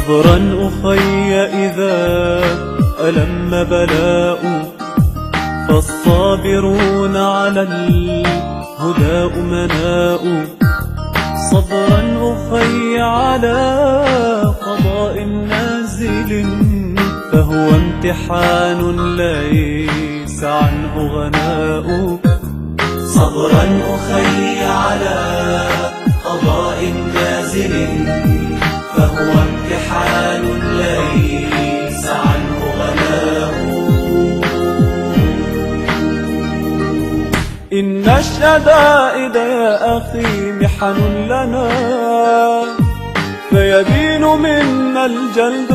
صبرا أخي إذا ألم بلاء، فالصابرون على الهدى أمناء. صبرا أخي على قضاء نازل، فهو امتحان ليس عنه غناء. صبرا أخي على قضاء نازل، فهو امتحان ليس عنه غناء. إن الشدائد يا أخي محن لنا، فيبين منا الجلد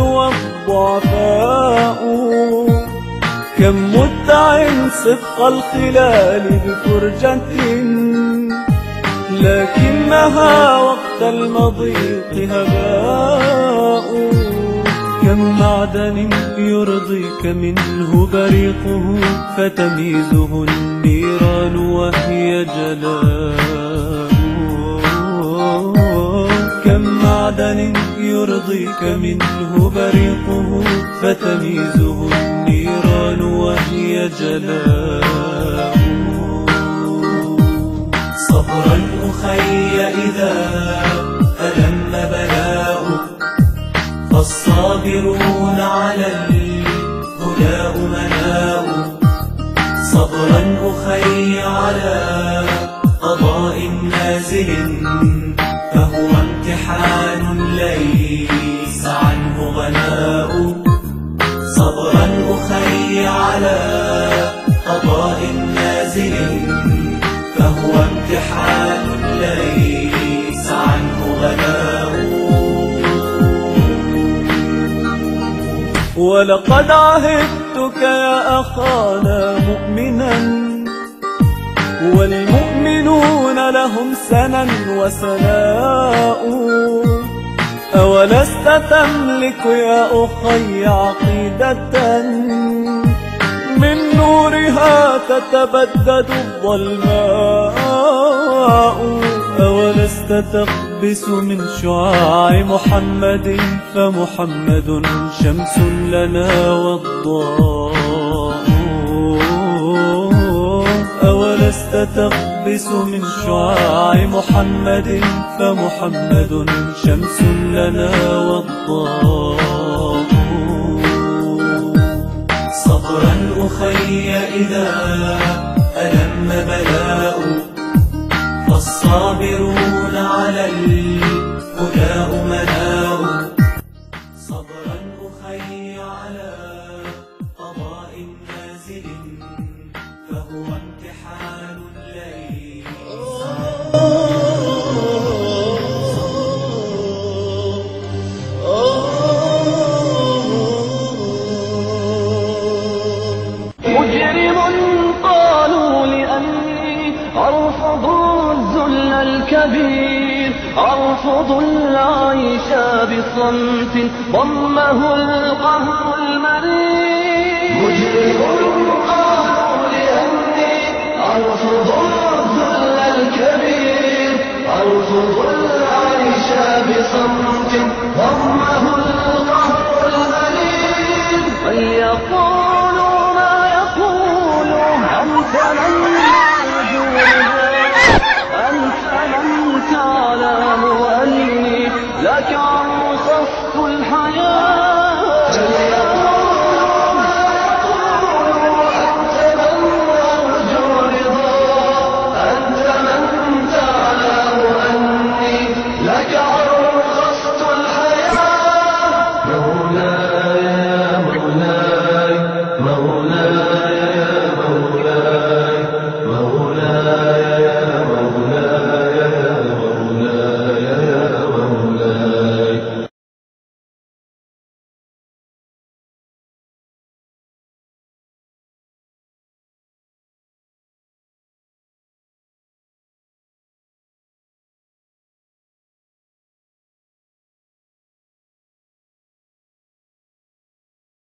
والضعفاء. كم مدع صدق الخلال بفرجة، لكنها وقت المضيق هباء. كم معدن يرضيك منه بريقه، فتميزه النيران وهي جلاء. كم معدن يرضيك منه بريقه، فتميزه النيران وهي جلاء. صبرا أخي إذا ألم بلاء، فالصابرون على الهدى أمناء. صبرا أخي على قضاء نازل، فهو امتحان ليس عنه غناء. صبرا أخي على قضاء نازل، فهو امتحان ليس عنه غناء. ولقد عهدتك يا أخانا مؤمنا، والمؤمنون لهم سنا وسناء. أولست تملك يا أخي عقيدة، من نورها تتبدد الظلماء. أولست تقبس من شعاع محمد، فمحمد شمس لنا والضاء. أولست تقبس من شعاع محمد، فمحمد شمس لنا والضاء. صبرا أخي إذا ألم بلاء، فالصابرون على الهدى أمناء. صبرا أخي على قضاء نازل، فهو امتحان ليس مجرم. قالوا لأني أرفض الذل الكبير، أرفض العيش بصمت ضمه القهر المرير. مجرم